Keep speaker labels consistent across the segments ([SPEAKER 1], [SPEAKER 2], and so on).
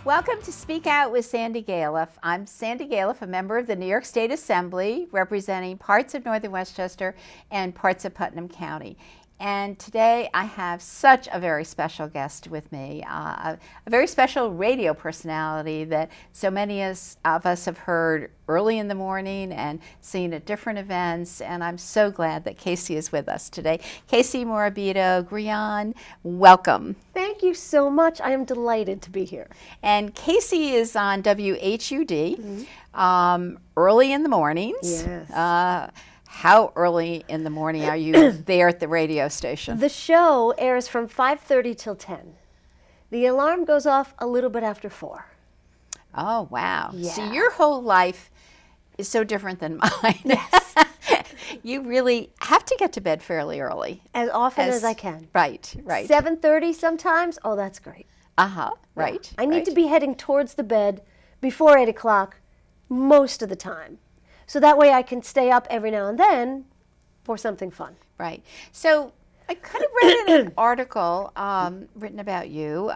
[SPEAKER 1] Welcome to Speak Out with Sandy Galef. I'm Sandy Galef, a member of the New York State Assembly, representing parts of Northern Westchester and parts of Putnam County. And today I have such a very special guest with me, a very special radio personality that so many of us have heard early in the morning and seen at different events. And I'm so glad that Kacey is with us today. Kacey Morabito, Grion, welcome.
[SPEAKER 2] Thank you so much. I am delighted to be here.
[SPEAKER 1] And Kacey is on WHUD early in the mornings.
[SPEAKER 2] Yes.
[SPEAKER 1] How early in the morning are you there at the radio station?
[SPEAKER 2] The show airs from 5:30 till 10. The alarm goes off a little bit after 4.
[SPEAKER 1] Oh, wow.
[SPEAKER 2] Yeah.
[SPEAKER 1] So your whole life is so different than mine.
[SPEAKER 2] Yes.
[SPEAKER 1] You really have to get to bed fairly early.
[SPEAKER 2] As often as I can.
[SPEAKER 1] Right, right.
[SPEAKER 2] 7:30 sometimes. Oh, that's great.
[SPEAKER 1] Right.
[SPEAKER 2] I need to be heading towards the bed before 8 o'clock most of the time. So that way I can stay up every now and then for something fun.
[SPEAKER 1] Right. So I kind of read in an article written about you,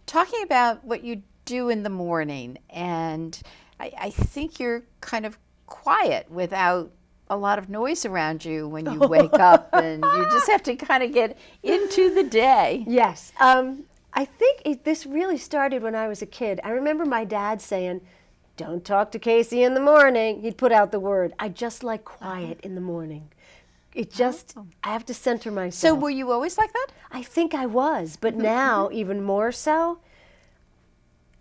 [SPEAKER 1] talking about what you do in the morning. And I think you're kind of quiet without a lot of noise around you when you wake up, and you just have to kind of get into the day.
[SPEAKER 2] Yes. I think this really started when I was a kid. I remember my dad saying, "Don't talk to Kacey in the morning." He'd put out the word. I just like quiet in the morning. I have to center myself.
[SPEAKER 1] So were you always like that?
[SPEAKER 2] I think I was, but now even more so.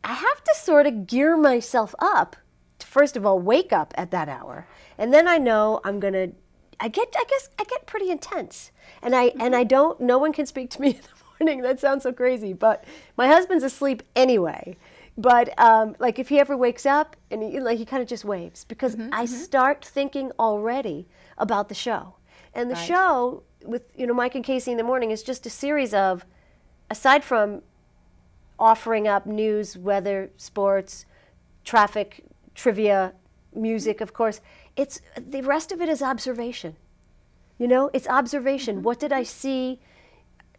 [SPEAKER 2] I have to sort of gear myself up to, first of all, wake up at that hour. And then I know I get pretty intense. And no one can speak to me in the morning. That sounds so crazy, but my husband's asleep anyway. But like if he ever wakes up and he kind of just waves, because I start thinking already about the show. And the show with Mike and Kacey in the morning is just a series of, aside from offering up news, weather, sports, traffic, trivia, music, of course, it's the rest of it is observation. It's observation. What did I see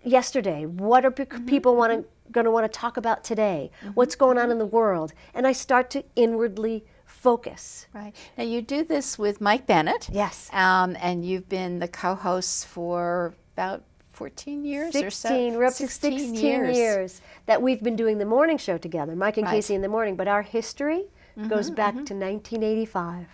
[SPEAKER 2] yesterday? What are people going to want to talk about today? What's going on in the world? And I start to inwardly focus.
[SPEAKER 1] Right. Now you do this with Mike Bennett.
[SPEAKER 2] Yes.
[SPEAKER 1] And you've been the co-host for about 14 years or so.
[SPEAKER 2] We're up to 16 years that we've been doing the morning show together, Mike and Kacey in the morning. But our history goes back to 1985.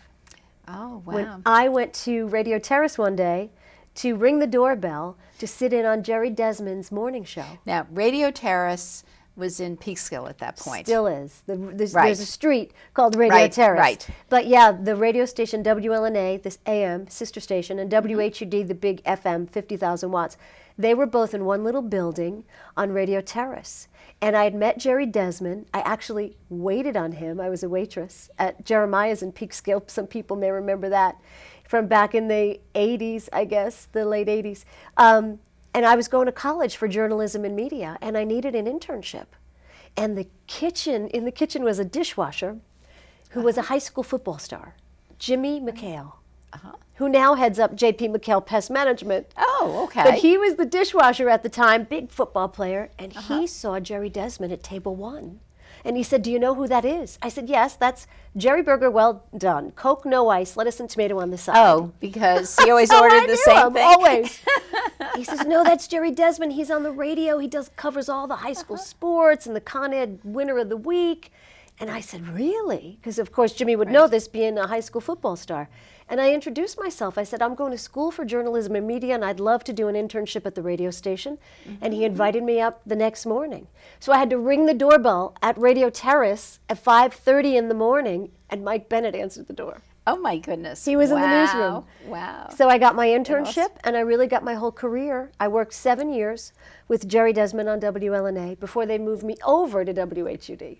[SPEAKER 1] Oh, wow.
[SPEAKER 2] When I went to Radio Terrace one day to ring the doorbell to sit in on Jerry Desmond's morning show.
[SPEAKER 1] Now, Radio Terrace was in Peekskill at that point.
[SPEAKER 2] Still is. There's a street called Radio Terrace.
[SPEAKER 1] Right.
[SPEAKER 2] But yeah, the radio station WLNA, this AM sister station, and WHUD, the big FM, 50,000 watts, they were both in one little building on Radio Terrace. And I had met Jerry Desmond. I actually waited on him. I was a waitress at Jeremiah's in Peekskill. Some people may remember that from back in the 80s, I guess, the late 80s. And I was going to college for journalism and media, and I needed an internship. And in the kitchen was a dishwasher who was a high school football star, Jimmy McHale, who now heads up J.P. McHale Pest Management.
[SPEAKER 1] Oh, okay.
[SPEAKER 2] But he was the dishwasher at the time, big football player, and he saw Jerry Desmond at table 1. And he said, "Do you know who that is?" I said, "Yes, that's Jerry Burger, well done. Coke, no ice, lettuce and tomato on the side."
[SPEAKER 1] Oh, because he always ordered the same thing.
[SPEAKER 2] Always. He says, "No, that's Jerry Desmond. He's on the radio. He covers all the high school sports and the Con Ed winner of the week." And I said, "Really?" Because, of course, Jimmy would know this, being a high school football star. And I introduced myself. I said, "I'm going to school for journalism and media, and I'd love to do an internship at the radio station." And he invited me up the next morning. So I had to ring the doorbell at Radio Terrace at 5:30 in the morning, and Mike Bennett answered the door.
[SPEAKER 1] Oh, my goodness.
[SPEAKER 2] He was in the newsroom.
[SPEAKER 1] Wow.
[SPEAKER 2] So I got my internship, and I really got my whole career. I worked 7 years with Jerry Desmond on WLNA before they moved me over to WHUD.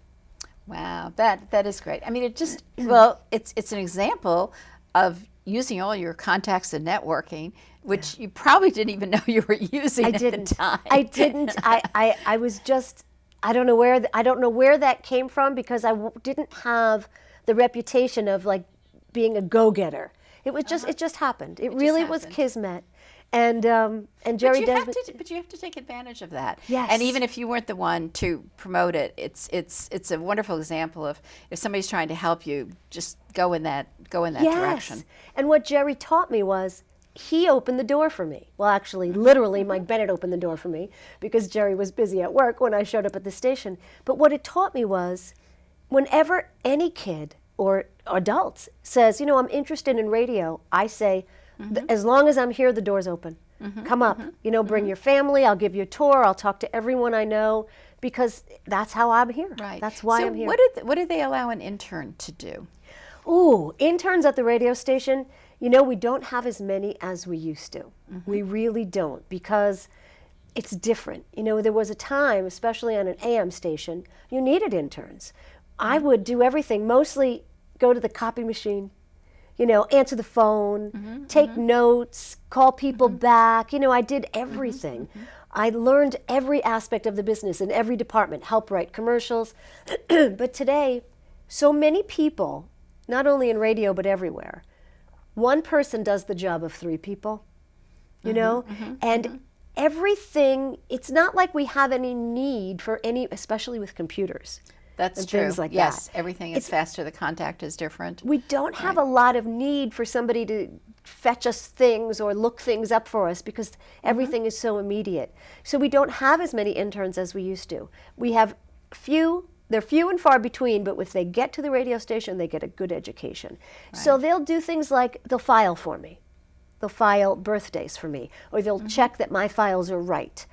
[SPEAKER 1] Wow, that is great. I mean, it's an example of using all your contacts and networking, which you probably didn't even know you were using at the time.
[SPEAKER 2] I didn't. I was just, I don't know where that came from, because I didn't have the reputation of like being a go-getter. It was just, it just happened. It really was kismet. And Jerry Desmond.
[SPEAKER 1] But you have to take advantage of that.
[SPEAKER 2] Yes.
[SPEAKER 1] And even if you weren't the one to promote it, it's a wonderful example of if somebody's trying to help you, just go in that direction.
[SPEAKER 2] And what Jerry taught me was he opened the door for me. Well, actually, literally, Mike Bennett opened the door for me because Jerry was busy at work when I showed up at the station. But what it taught me was whenever any kid or adults says, I'm interested in radio, I say, as long as I'm here, the door's open. Come up, bring your family, I'll give you a tour, I'll talk to everyone I know, because that's how I'm here.
[SPEAKER 1] Right.
[SPEAKER 2] That's why I'm here.
[SPEAKER 1] What do they allow an intern to do?
[SPEAKER 2] Ooh, interns at the radio station, we don't have as many as we used to. We really don't, because it's different. There was a time, especially on an AM station, you needed interns. I would do everything, mostly go to the copy machine, answer the phone, take notes, call people back. I did everything. I learned every aspect of the business in every department, help write commercials. But today, so many people, not only in radio but everywhere, one person does the job of three people, and everything, it's not like we have any need for any, especially with computers.
[SPEAKER 1] That's true.
[SPEAKER 2] Things like
[SPEAKER 1] yes,
[SPEAKER 2] that.
[SPEAKER 1] Everything is faster. The contact is different.
[SPEAKER 2] We don't have a lot of need for somebody to fetch us things or look things up for us because everything is so immediate. So we don't have as many interns as we used to. We have they're few and far between, but if they get to the radio station, they get a good education. Right. So they'll do things like they'll file for me. They'll file birthdays for me, or they'll check that my files are right.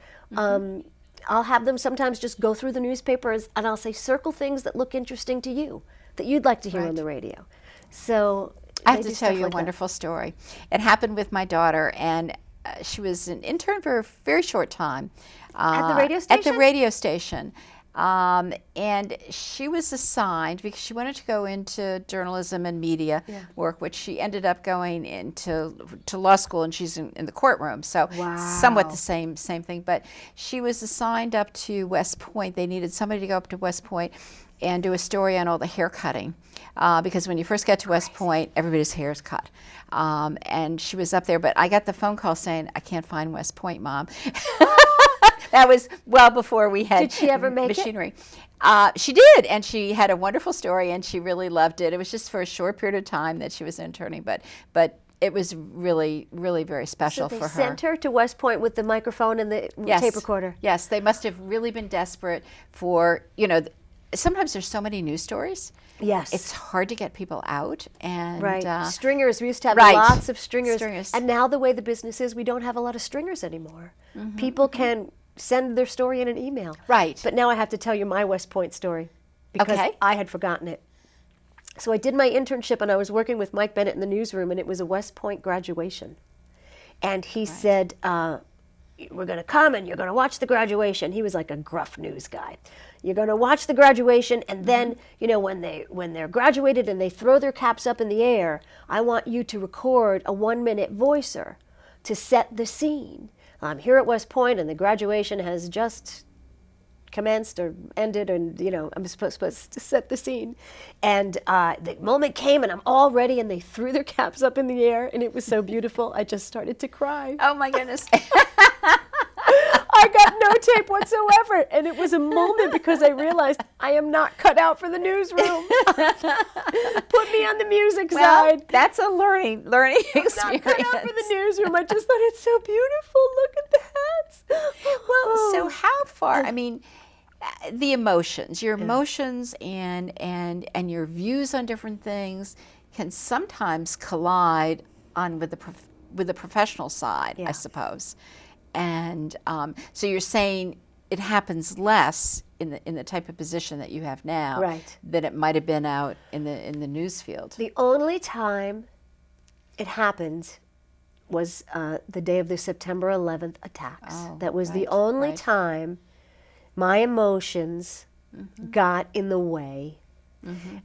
[SPEAKER 2] I'll have them sometimes just go through the newspapers and I'll say, circle things that look interesting to you, that you'd like to hear on the radio. So
[SPEAKER 1] I have to tell you a wonderful story. It happened with my daughter, and she was an intern for a very short time.
[SPEAKER 2] At the radio station?
[SPEAKER 1] At the radio station. And she was assigned, because she wanted to go into journalism and media work, which she ended up going into law school, and she's in the courtroom. So somewhat the same thing. But she was assigned up to West Point. They needed somebody to go up to West Point and do a story on all the hair cutting. Because when you first get to West Point, everybody's hair is cut. And she was up there, but I got the phone call saying, I can't find West Point, Mom. That was well before we had
[SPEAKER 2] Did she ever make
[SPEAKER 1] machinery. She did, and she had a wonderful story, and she really loved it. It was just for a short period of time that she was interning, but it was really, really very special for her.
[SPEAKER 2] So they sent her to West Point with the microphone and the tape recorder.
[SPEAKER 1] Yes, they must have really been desperate for, sometimes there's so many news stories.
[SPEAKER 2] Yes.
[SPEAKER 1] It's hard to get people out. And
[SPEAKER 2] stringers, we used to have lots of stringers. And now the way the business is, we don't have a lot of stringers anymore. People can send their story in an email.
[SPEAKER 1] Right.
[SPEAKER 2] But now I have to tell you my West Point story because I had forgotten it. So I did my internship and I was working with Mike Bennett in the newsroom, and it was a West Point graduation. And he said, we're going to come and you're going to watch the graduation. He was like a gruff news guy. You're going to watch the graduation, and then, when they're graduated and they throw their caps up in the air, I want you to record a 1-minute voicer to set the scene. I'm here at West Point, and the graduation has just commenced or ended, and I'm supposed to set the scene. And the moment came, and I'm all ready, and they threw their caps up in the air, and it was so beautiful. I just started to cry.
[SPEAKER 1] Oh my goodness.
[SPEAKER 2] I got no tape whatsoever, and it was a moment because I realized I am not cut out for the newsroom. Put me on the music side.
[SPEAKER 1] That's a learning experience.
[SPEAKER 2] I'm not cut out for the newsroom. I just thought it's so beautiful. Look at the hats.
[SPEAKER 1] Well, so how far? I mean, the emotions, your emotions, and your views on different things can sometimes collide with the professional side, I suppose. And so you're saying it happens less in the type of position that you have now than it might have been out in the news field.
[SPEAKER 2] The only time it happened was the day of the September 11th attacks. That was the only time my emotions got in the way.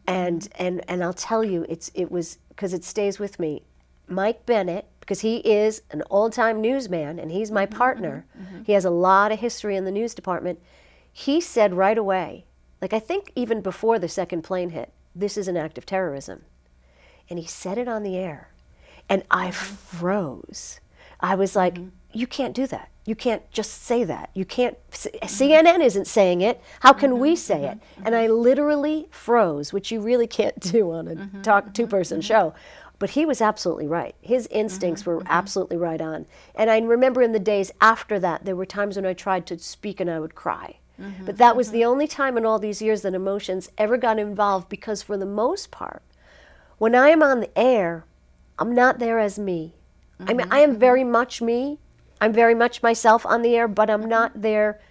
[SPEAKER 2] And I'll tell you, it was because it stays with me. Mike Bennett, because he is an old-time newsman and he's my partner. He has a lot of history in the news department. He said right away, like I think even before the second plane hit, this is an act of terrorism. And he said it on the air. And I froze. I was like, you can't do that. You can't just say that. You can't, CNN isn't saying it. How can we say it? And I literally froze, which you really can't do on a two-person show. But he was absolutely right. His instincts were absolutely right on. And I remember in the days after that, there were times when I tried to speak and I would cry. But that was the only time in all these years that emotions ever got involved, because for the most part, when I am on the air, I'm not there as me. I mean, I am very much me. I'm very much myself on the air, but I'm not there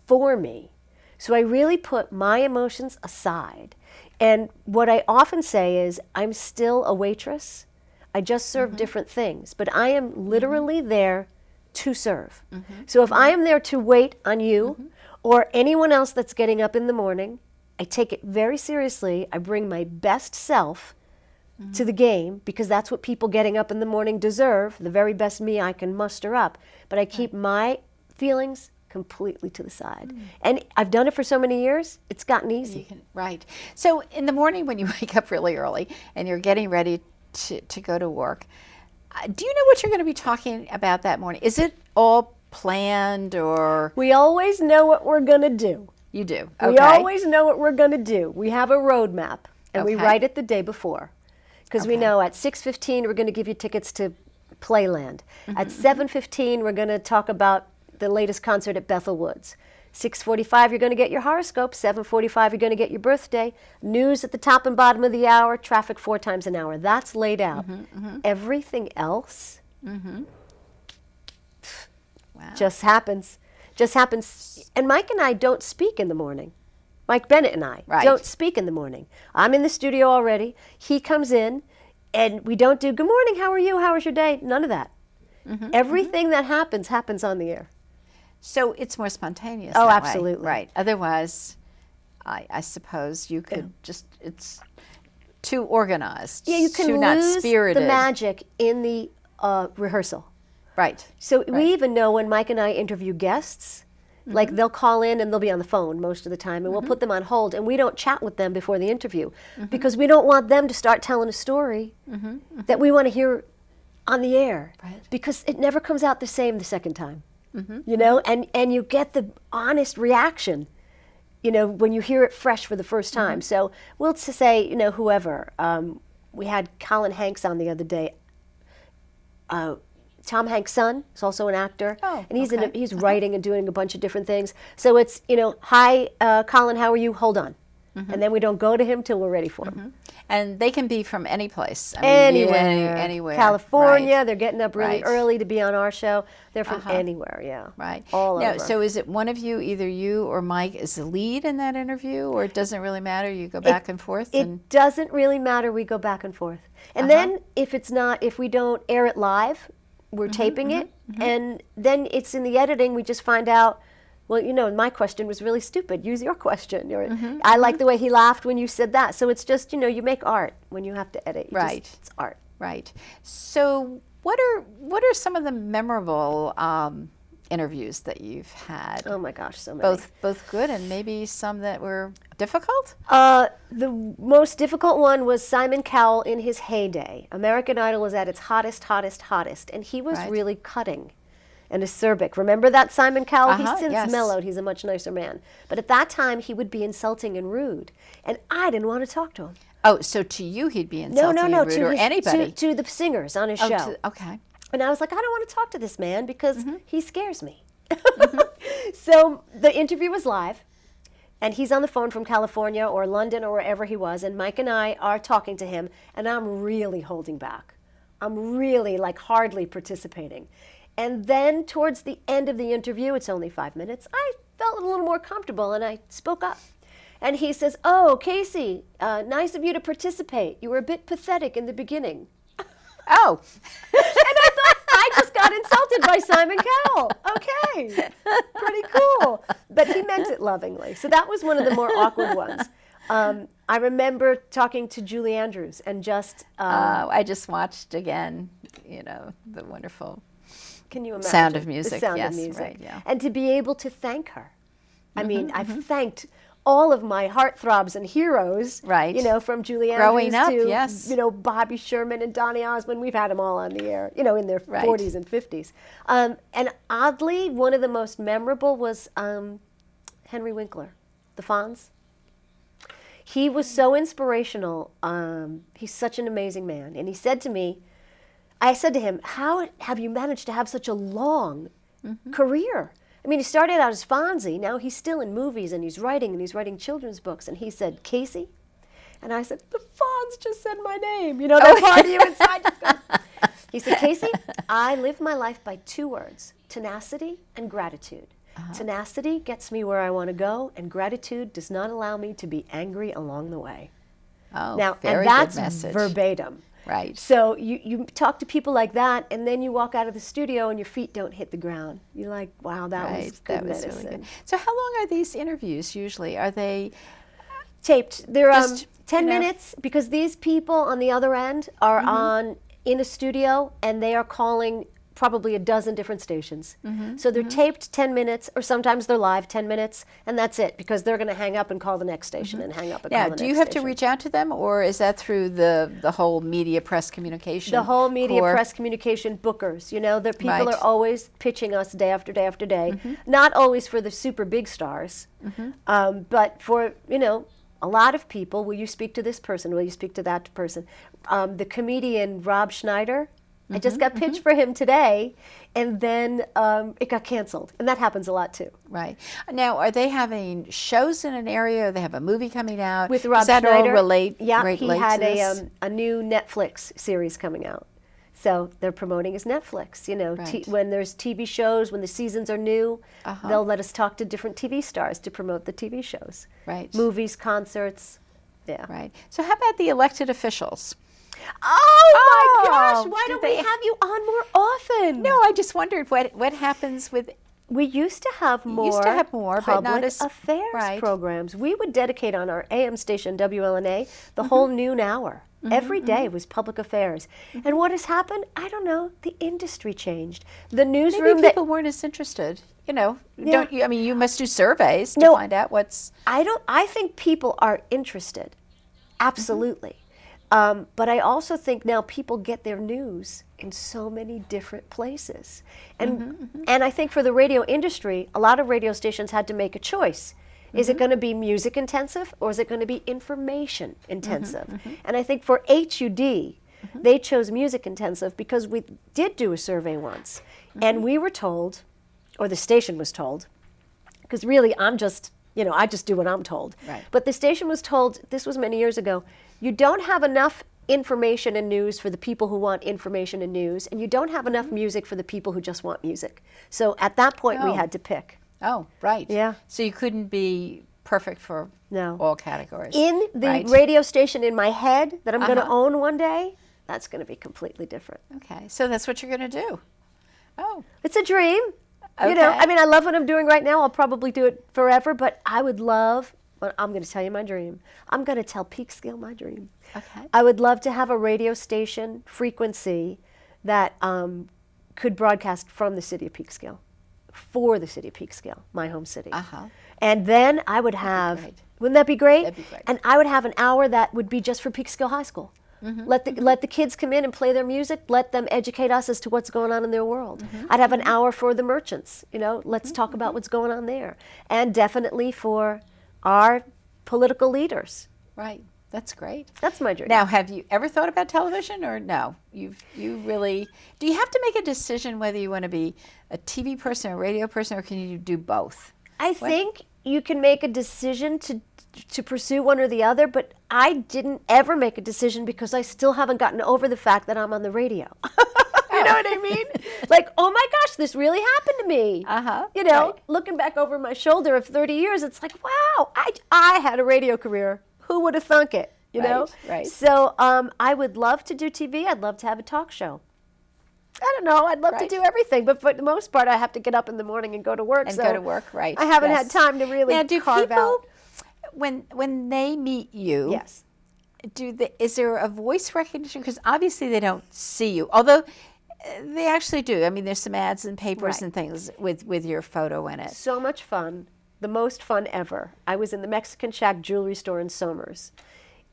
[SPEAKER 2] for me. So I really put my emotions aside. And what I often say is, I'm still a waitress. I just serve different things, but I am literally there to serve. So if I am there to wait on you or anyone else that's getting up in the morning, I take it very seriously. I bring my best self to the game, because that's what people getting up in the morning deserve, the very best me I can muster up. But I keep my feelings completely to the side. And I've done it for so many years, it's gotten easy.
[SPEAKER 1] Right. So in the morning when you wake up really early and you're getting ready to go to work, do you know what you're going to be talking about that morning? Is it all planned, or?
[SPEAKER 2] We always know what we're going to do.
[SPEAKER 1] You do? Okay.
[SPEAKER 2] We always know what we're going to do. We have a roadmap, and we
[SPEAKER 1] Okay.
[SPEAKER 2] write it the day before. Because we know at 6:15 we're going to give you tickets to Playland. At 7:15 we're going to talk about the latest concert at Bethel Woods. 6:45 you're going to get your horoscope. 7:45 you're going to get your birthday. News at the top and bottom of the hour. Traffic 4 times an hour. That's laid out. Everything else just happens. Just happens. And Mike and I don't speak in the morning. Mike Bennett and I don't speak in the morning. I'm in the studio already. He comes in, and we don't do, good morning, how are you, how was your day? None of that. Everything that happens on the air.
[SPEAKER 1] So it's more spontaneous.
[SPEAKER 2] Oh,
[SPEAKER 1] that way.
[SPEAKER 2] absolutely.
[SPEAKER 1] Right. Otherwise, I suppose you could just, it's too organized.
[SPEAKER 2] Yeah, you can
[SPEAKER 1] too not
[SPEAKER 2] lose
[SPEAKER 1] spirited.
[SPEAKER 2] the magic in the rehearsal.
[SPEAKER 1] Right.
[SPEAKER 2] So we even know when Mike and I interview guests, like they'll call in and they'll be on the phone most of the time, and we'll put them on hold, and we don't chat with them before the interview because we don't want them to start telling a story that we want to hear on the air, because it never comes out the same the second time, you know, and you get the honest reaction, you know, when you hear it fresh for the first time. So we'll say, you know, whoever, we had Colin Hanks on the other day. Tom Hanks' son is also an actor, and he's he's writing and doing a bunch of different things. So it's, you know, hi, Colin, how are you? Hold on. And then we don't go to him till we're ready for him.
[SPEAKER 1] And they can be from any place. I mean,
[SPEAKER 2] Anywhere.
[SPEAKER 1] anywhere.
[SPEAKER 2] California,
[SPEAKER 1] Right.
[SPEAKER 2] they're getting up really early to be on our show. They're from anywhere,
[SPEAKER 1] Right.
[SPEAKER 2] all
[SPEAKER 1] now,
[SPEAKER 2] over.
[SPEAKER 1] So is it one of you, either you or Mike, is the lead in that interview, or it doesn't really matter? You go back and forth?
[SPEAKER 2] It doesn't really matter. We go back and forth. And then if we don't air it live, we're taping it, and then it's in the editing. We just find out, well, you know, my question was really stupid. Use your question. Or I like the way he laughed when you said that. So it's just, you know, you make art when you have to edit. It's art.
[SPEAKER 1] Right. So what are some of the memorable interviews that you've had?
[SPEAKER 2] Oh my gosh, so many.
[SPEAKER 1] Both good and maybe some that were difficult?
[SPEAKER 2] The most difficult one was Simon Cowell in his heyday. American Idol was at its hottest, and he was really cutting and acerbic. Remember that Simon Cowell? He's since mellowed. He's a much nicer man. But at that time, he would be insulting and rude, and I didn't want to talk to him.
[SPEAKER 1] Oh, so to you he'd be insulting and rude, or anybody?
[SPEAKER 2] To the singers on his show.
[SPEAKER 1] Okay.
[SPEAKER 2] And I was like, I don't want to talk to this man because he scares me. So the interview was live, and he's on the phone from California or London or wherever he was, and Mike and I are talking to him, and I'm really holding back. I'm really, like, hardly participating. And then towards the end of the interview, it's only 5 minutes, I felt a little more comfortable, and I spoke up. And he says, oh, Kacey, nice of you to participate. You were a bit pathetic in the beginning.
[SPEAKER 1] Oh.
[SPEAKER 2] And I thought, I just got insulted by Simon Cowell. Okay, pretty cool. But he meant it lovingly. So that was one of the more awkward ones. I remember talking to Julie Andrews and just...
[SPEAKER 1] I just watched again, you know, the wonderful
[SPEAKER 2] can you imagine?
[SPEAKER 1] Sound of Music.
[SPEAKER 2] The Sound
[SPEAKER 1] yes,
[SPEAKER 2] of Music.
[SPEAKER 1] Right, yeah.
[SPEAKER 2] And to be able to thank her. I mean, I've thanked all of my heartthrobs and heroes,
[SPEAKER 1] Right.
[SPEAKER 2] you know, from Julie
[SPEAKER 1] Growing
[SPEAKER 2] Andrews
[SPEAKER 1] up,
[SPEAKER 2] to,
[SPEAKER 1] yes.
[SPEAKER 2] you know, Bobby Sherman and Donny Osmond. We've had them all on the air, you know, in their
[SPEAKER 1] Right.
[SPEAKER 2] 40s and 50s. And oddly, one of the most memorable was Henry Winkler, the Fonz. He was so inspirational. He's such an amazing man. And he said to me, I said to him, how have you managed to have such a long career? I mean, he started out as Fonzie. Now he's still in movies and he's writing children's books. And he said, Kacey? And I said, the Fonz just said my name. You know, that part of you inside just goes. He said, Kacey, I live my life by 2 words, tenacity and gratitude. Tenacity gets me where I want to go, and gratitude does not allow me to be angry along the way.
[SPEAKER 1] Oh,
[SPEAKER 2] Now,
[SPEAKER 1] very
[SPEAKER 2] and that's
[SPEAKER 1] good message.
[SPEAKER 2] verbatim.
[SPEAKER 1] Right.
[SPEAKER 2] So you talk to people like that, and then you walk out of the studio and your feet don't hit the ground. You're like, wow, that was good medicine.
[SPEAKER 1] Really good. So how long are these interviews usually? Are they
[SPEAKER 2] Taped. They're
[SPEAKER 1] Just,
[SPEAKER 2] 10
[SPEAKER 1] you know.
[SPEAKER 2] minutes, because these people on the other end are in a studio, and they are calling probably a dozen different stations. So they're taped 10 minutes, or sometimes they're live 10 minutes, and that's it, because they're going to hang up and call the next station and hang up and
[SPEAKER 1] now?
[SPEAKER 2] call the
[SPEAKER 1] Do
[SPEAKER 2] next
[SPEAKER 1] you have
[SPEAKER 2] station.
[SPEAKER 1] to reach out to them, or is that through the whole media press communication?
[SPEAKER 2] The whole media
[SPEAKER 1] core?
[SPEAKER 2] press communication bookers, you know, the people
[SPEAKER 1] Right.
[SPEAKER 2] are always pitching us day after day after day. Not always for the super big stars, but for, you know, a lot of people. Will you speak to this person? Will you speak to that person? The comedian Rob Schneider, I just got pitched for him today, and then it got canceled. And that happens a lot too.
[SPEAKER 1] Right. Now, are they having shows in an area, or they have a movie coming out?
[SPEAKER 2] With Rob
[SPEAKER 1] Does that
[SPEAKER 2] Schneider,
[SPEAKER 1] all relate?
[SPEAKER 2] yeah, he
[SPEAKER 1] relate
[SPEAKER 2] had
[SPEAKER 1] to this?
[SPEAKER 2] a new Netflix series coming out. So they're promoting his Netflix. You know,
[SPEAKER 1] Right.
[SPEAKER 2] when there's TV shows, when the seasons are new, they'll let us talk to different TV stars to promote the TV shows.
[SPEAKER 1] Right.
[SPEAKER 2] Movies, concerts. Yeah.
[SPEAKER 1] Right. So how about the elected officials?
[SPEAKER 2] Oh my gosh!
[SPEAKER 1] Oh,
[SPEAKER 2] Why
[SPEAKER 1] do
[SPEAKER 2] don't
[SPEAKER 1] they-
[SPEAKER 2] we have you on more often?
[SPEAKER 1] No, I just wondered what happens with.
[SPEAKER 2] We used to have more,
[SPEAKER 1] but not
[SPEAKER 2] public
[SPEAKER 1] as-
[SPEAKER 2] affairs
[SPEAKER 1] right.
[SPEAKER 2] programs. We would dedicate on our AM station, WLNA, the whole noon hour. Every day was public affairs. And what has happened? I don't know. The industry changed. The newsroom
[SPEAKER 1] Maybe people weren't as interested. You know, don't you? I mean, you must do surveys to find out what's.
[SPEAKER 2] I think people are interested. Absolutely. But I also think now people get their news in so many different places. And I think for the radio industry, a lot of radio stations had to make a choice. Is it going to be music intensive, or is it going to be information intensive? And I think for HUD, they chose music intensive because we did do a survey once. And we were told, or the station was told, because really I'm just, you know, I just do what I'm told.
[SPEAKER 1] Right.
[SPEAKER 2] But the station was told, this was many years ago, you don't have enough information and news for the people who want information and news, and you don't have enough music for the people who just want music. So at that point, we
[SPEAKER 1] Oh.
[SPEAKER 2] had to pick.
[SPEAKER 1] Oh, right.
[SPEAKER 2] Yeah.
[SPEAKER 1] So you couldn't be perfect for
[SPEAKER 2] No.
[SPEAKER 1] all categories.
[SPEAKER 2] In the
[SPEAKER 1] right?
[SPEAKER 2] radio station in my head that I'm going to
[SPEAKER 1] Uh-huh.
[SPEAKER 2] own one day, that's going to be completely different.
[SPEAKER 1] Okay, so that's what you're going to do. Oh,
[SPEAKER 2] It's a dream. You know,
[SPEAKER 1] Okay.
[SPEAKER 2] I mean, I love what I'm doing right now. I'll probably do it forever, but I would love, well, I'm going to tell you my dream. I'm going to tell Peekskill my dream.
[SPEAKER 1] okay.
[SPEAKER 2] I would love to have a radio station frequency that could broadcast from the city of Peekskill, for the city of Peekskill, my home city.
[SPEAKER 1] Uh-huh.
[SPEAKER 2] And then I would have,
[SPEAKER 1] great.
[SPEAKER 2] wouldn't that be great?
[SPEAKER 1] That'd be great.
[SPEAKER 2] And I would have an hour that would be just for Peekskill High School. Let the kids come in and play their music. Let them educate us as to what's going on in their world. I'd have an hour for the merchants. You know, let's talk about what's going on there, and definitely for our political leaders.
[SPEAKER 1] Right. That's great.
[SPEAKER 2] That's my dream.
[SPEAKER 1] Now, have you ever thought about television, or no? You really, do you have to make a decision whether you want to be a TV person or a radio person, or can you do both?
[SPEAKER 2] I think you can make a decision to pursue one or the other, but I didn't ever make a decision because I still haven't gotten over the fact that I'm on the radio. You know what I mean? Like, oh my gosh, this really happened to me.
[SPEAKER 1] Uh-huh,
[SPEAKER 2] You know,
[SPEAKER 1] right.
[SPEAKER 2] looking back over my shoulder of 30 years, it's like, wow, I had a radio career. Who would have thunk it? You know?
[SPEAKER 1] right.
[SPEAKER 2] So I would love to do TV. I'd love to have a talk show. I don't know. I'd love to
[SPEAKER 1] Right.
[SPEAKER 2] do everything, but for the most part, I have to get up in the morning and go to work.
[SPEAKER 1] And
[SPEAKER 2] so
[SPEAKER 1] go to work, right?
[SPEAKER 2] I haven't
[SPEAKER 1] yes.
[SPEAKER 2] had time to really
[SPEAKER 1] now, do
[SPEAKER 2] carve
[SPEAKER 1] people,
[SPEAKER 2] out.
[SPEAKER 1] when they meet you,
[SPEAKER 2] Yes.
[SPEAKER 1] is there a voice recognition? Because obviously they don't see you, although they actually do. I mean, there's some ads and papers
[SPEAKER 2] Right.
[SPEAKER 1] and things with your photo in it.
[SPEAKER 2] So much fun. the most fun ever. I was in the Mexican Shack jewelry store in Somers.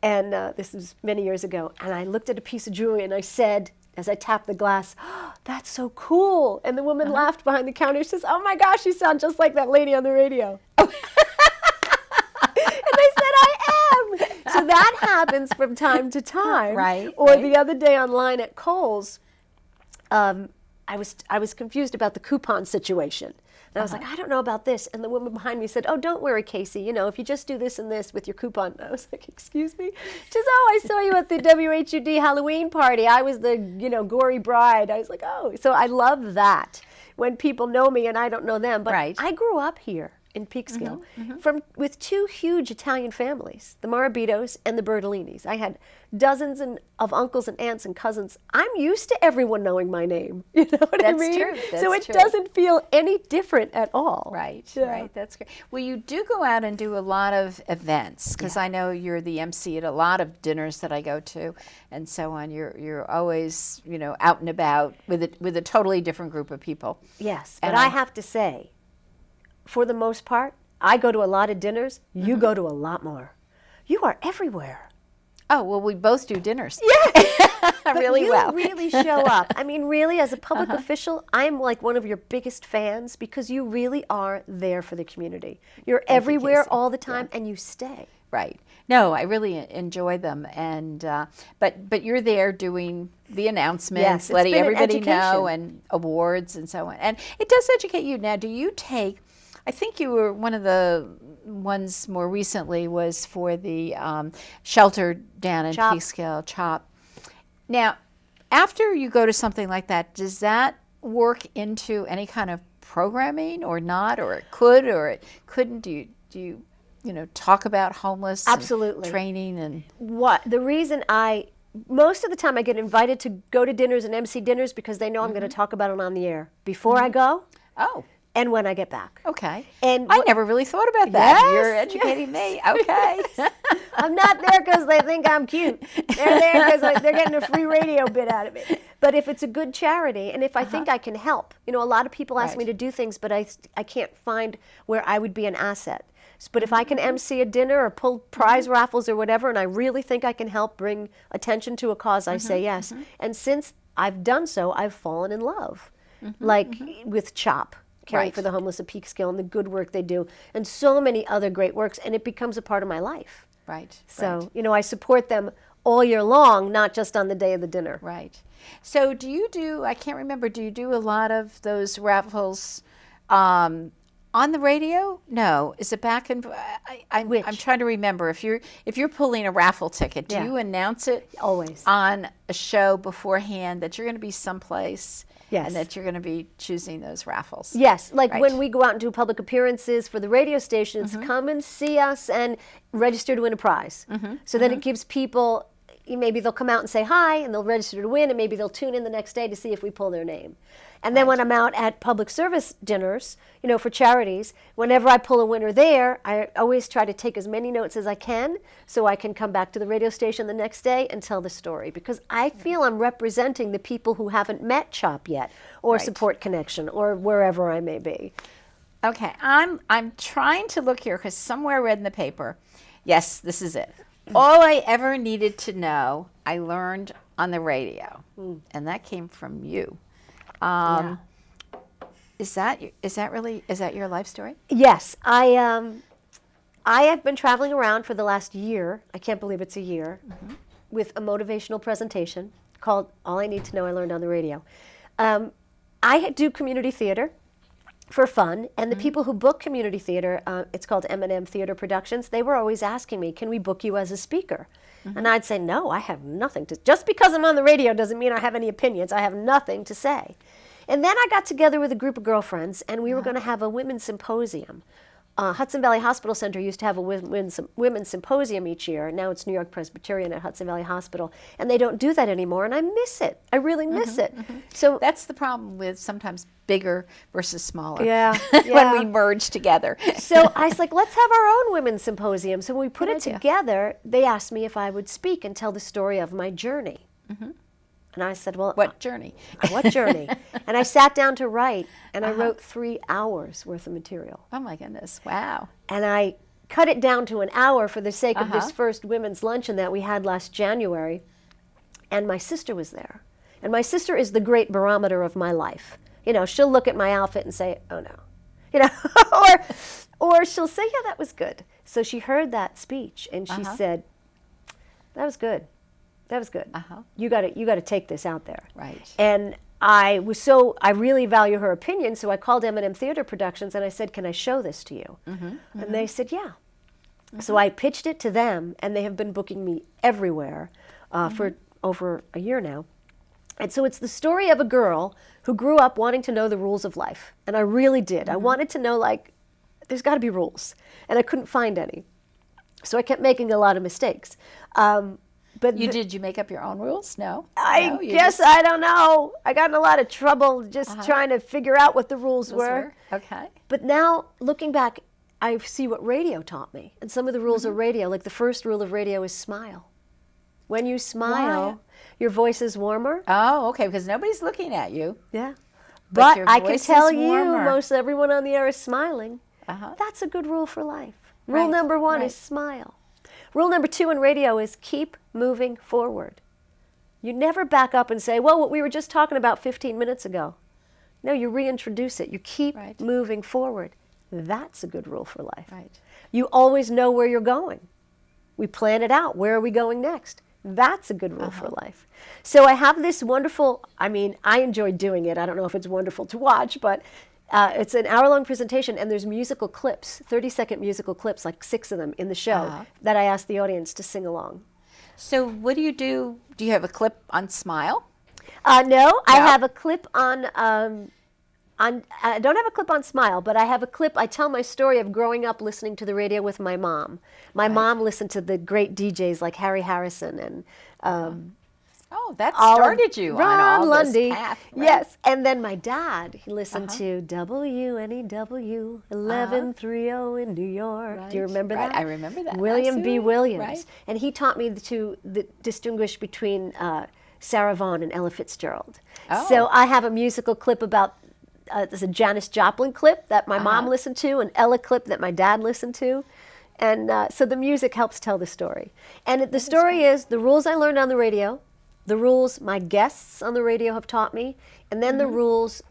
[SPEAKER 2] And this was many years ago. And I looked at a piece of jewelry and I said, as I tapped the glass, oh, that's so cool. And the woman laughed behind the counter. She says, oh my gosh, you sound just like that lady on the radio. And I said, I am. So that happens from time to time.
[SPEAKER 1] Right.
[SPEAKER 2] Or the other day online at Kohl's, I was confused about the coupon situation. And I was like, I don't know about this. And the woman behind me said, oh, don't worry, Kacey. You know, if you just do this and this with your coupon. And I was like, excuse me? She says, oh, I saw you at the WHUD Halloween party. I was the, gory bride. I was like, oh. So I love that when people know me and I don't know them. But I grew up here in Peekskill with two huge Italian families, the Morabitos and the Bertolinis. I had dozens of uncles and aunts and cousins. I'm used to everyone knowing my name. You know what I mean?
[SPEAKER 1] True. That's
[SPEAKER 2] so it
[SPEAKER 1] true.
[SPEAKER 2] doesn't feel any different at all.
[SPEAKER 1] Right, right. That's great. Well, you do go out and do a lot of events, because I know you're the MC at a lot of dinners that I go to and so on. You're always, out and about with a totally different group of people.
[SPEAKER 2] Yes, but I have to say, for the most part, I go to a lot of dinners. You go to a lot more. You are everywhere.
[SPEAKER 1] Oh, well, we both do dinners.
[SPEAKER 2] Yeah.
[SPEAKER 1] Really well.
[SPEAKER 2] You really show up. I mean, really, as a public official, I'm like one of your biggest fans because you really are there for the community. You're everywhere all the time, and you stay.
[SPEAKER 1] Right. No, I really enjoy them, and but you're there doing the announcements, letting everybody know, and awards and so on. And it does educate you. Now, do you take? I think you were one of the ones more recently was for the shelter down in Peekskill, CHOP. Now, after you go to something like that, does that work into any kind of programming or not, or it could or it couldn't? Do you talk about homeless?
[SPEAKER 2] Absolutely.
[SPEAKER 1] And training and
[SPEAKER 2] the reason most of the time I get invited to go to dinners and MC dinners because they know I'm going to talk about it on the air before I go.
[SPEAKER 1] Oh.
[SPEAKER 2] And when I get back.
[SPEAKER 1] Okay.
[SPEAKER 2] And
[SPEAKER 1] I never really thought about that.
[SPEAKER 2] Yes,
[SPEAKER 1] You're educating me. Okay.
[SPEAKER 2] I'm not there because they think I'm cute. They're there because they're getting a free radio bit out of it. But if it's a good charity, and if I think I can help, a lot of people ask me to do things, but I can't find where I would be an asset. But if I can MC a dinner or pull prize raffles or whatever, and I really think I can help bring attention to a cause, I say yes. And since I've done so, I've fallen in love, with CHOP. Caring for the homeless at Peekskill and the good work they do, and so many other great works, and it becomes a part of my life.
[SPEAKER 1] Right.
[SPEAKER 2] So, I support them all year long, not just on the day of the dinner.
[SPEAKER 1] Right. So do you do a lot of those raffles on the radio? No. Is it back in, I'm trying to remember, if you're pulling a raffle ticket, do you announce it
[SPEAKER 2] always
[SPEAKER 1] on a show beforehand that you're going to be someplace?
[SPEAKER 2] Yes.
[SPEAKER 1] And that you're going to be choosing those raffles.
[SPEAKER 2] Yes, when we go out and do public appearances for the radio stations, come and see us and register to win a prize. So then it gives people, maybe they'll come out and say hi, and they'll register to win, and maybe they'll tune in the next day to see if we pull their name. And then when I'm out at public service dinners, for charities, whenever I pull a winner there, I always try to take as many notes as I can so I can come back to the radio station the next day and tell the story. Because I feel I'm representing the people who haven't met CHOP yet, or Support Connection, or wherever I may be.
[SPEAKER 1] Okay, I'm trying to look here because somewhere I read in the paper, yes, this is it. All I ever needed to know, I learned on the radio, and that came from you. Is that your life story?
[SPEAKER 2] Yes, I have been traveling around for the last year. I can't believe it's a year, with a motivational presentation called "All I Need to Know I Learned on the Radio." I do community theater for fun, and the people who book community theater, it's called M&M Theater Productions. They were always asking me, "Can we book you as a speaker?" And I'd say, "No, I have nothing to. Just because I'm on the radio doesn't mean I have any opinions. I have nothing to say." And then I got together with a group of girlfriends, and we were going to have a women's symposium. Hudson Valley Hospital Center used to have a women's symposium each year. Now it's New York Presbyterian at Hudson Valley Hospital, and they don't do that anymore, and I miss it. I really miss it.
[SPEAKER 1] So that's the problem with sometimes bigger versus smaller.
[SPEAKER 2] Yeah.
[SPEAKER 1] When we merge together.
[SPEAKER 2] So I was like, let's have our own women's symposium. So when we put it together, they asked me if I would speak and tell the story of my journey. And I said, well,
[SPEAKER 1] What journey?
[SPEAKER 2] what journey? And I sat down to write, and I wrote 3 hours worth of material.
[SPEAKER 1] Oh my goodness! Wow.
[SPEAKER 2] And I cut it down to an hour for the sake of this first women's luncheon that we had last January. And my sister was there. And my sister is the great barometer of my life. You know, she'll look at my outfit and say, oh no. You know, or she'll say, yeah, that was good. So she heard that speech and she said, that was good. That was good. You got to take this out there.
[SPEAKER 1] Right.
[SPEAKER 2] And I really value her opinion, so I called M&M Theater Productions and I said, can I show this to you? And they said, yeah. So I pitched it to them, and they have been booking me everywhere for over a year now. And so it's the story of a girl who grew up wanting to know the rules of life. And I really did. I wanted to know, like, there's got to be rules. And I couldn't find any. So I kept making a lot of mistakes. But
[SPEAKER 1] did you make up your own rules? No?
[SPEAKER 2] I guess, I don't know. I got in a lot of trouble just trying to figure out what the rules were.
[SPEAKER 1] Okay.
[SPEAKER 2] But now, looking back, I see what radio taught me. And some of the rules of radio, like the first rule of radio is smile. When you smile, your voice is warmer.
[SPEAKER 1] Oh, okay, because nobody's looking at you.
[SPEAKER 2] Yeah.
[SPEAKER 1] But
[SPEAKER 2] I can tell you,
[SPEAKER 1] warmer.
[SPEAKER 2] most everyone on the air is smiling. That's a good rule for life. Rule number 1 is smile. Rule number 2 in radio is keep moving forward. You never back up and say, well, what we were just talking about 15 minutes ago. No, you reintroduce it. You keep moving forward. That's a good rule for life.
[SPEAKER 1] Right.
[SPEAKER 2] You always know where you're going. We plan it out. Where are we going next? That's a good rule for life. So I have this wonderful, I enjoy doing it. I don't know if it's wonderful to watch, but it's an hour-long presentation, and there's musical clips, 30-second musical clips, like 6 of them in the show, that I ask the audience to sing along.
[SPEAKER 1] So what do? Do you have a clip on Smile?
[SPEAKER 2] No, I have a clip on I don't have a clip on Smile, but I have a clip. I tell my story of growing up listening to the radio with my mom. My mom listened to the great DJs like Harry Harrison and
[SPEAKER 1] that started you on all
[SPEAKER 2] Lundy.
[SPEAKER 1] This path. Right?
[SPEAKER 2] Yes, and then my dad, he listened to WNEW 1130 in New York.
[SPEAKER 1] Right.
[SPEAKER 2] Do you remember that?
[SPEAKER 1] I remember that.
[SPEAKER 2] William B. Williams.
[SPEAKER 1] Right.
[SPEAKER 2] And he taught me to distinguish between Sarah Vaughan and Ella Fitzgerald. So I have a musical clip about there's a Janis Joplin clip that my mom listened to, an Ella clip that my dad listened to. And so the music helps tell the story. And the story is the rules I learned on the radio, the rules my guests on the radio have taught me, and then the rules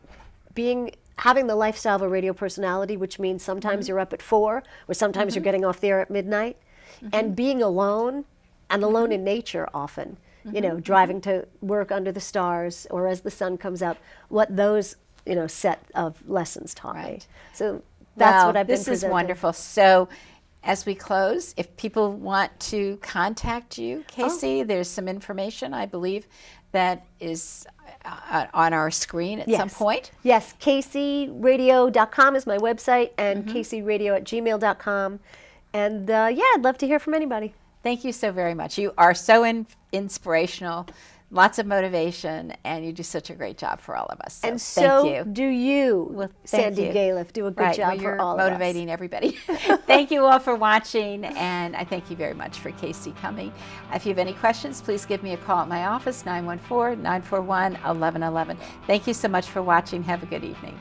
[SPEAKER 2] having the lifestyle of a radio personality, which means sometimes you're up at 4, or sometimes you're getting off the air at midnight, and being alone, and alone in nature often, driving to work under the stars or as the sun comes up, what those set of lessons taught me. So that's what I've been presenting. This is
[SPEAKER 1] wonderful. So as we close, if people want to contact you, Kacey, there's some information, I believe, that is on our screen at some point.
[SPEAKER 2] Yes, KaceyRadio.com is my website, and KaceyRadio@gmail.com. And I'd love to hear from anybody.
[SPEAKER 1] Thank you so very much. You are so inspirational. Lots of motivation, and you do such a great job for all of us. So
[SPEAKER 2] and
[SPEAKER 1] thank you.
[SPEAKER 2] Do you, Sandy Galef. Do a good job for all of us.
[SPEAKER 1] You're motivating everybody. Thank you all for watching, and I thank you very much for Kacey coming. If you have any questions, please give me a call at my office, 914-941-1111. Thank you so much for watching. Have a good evening.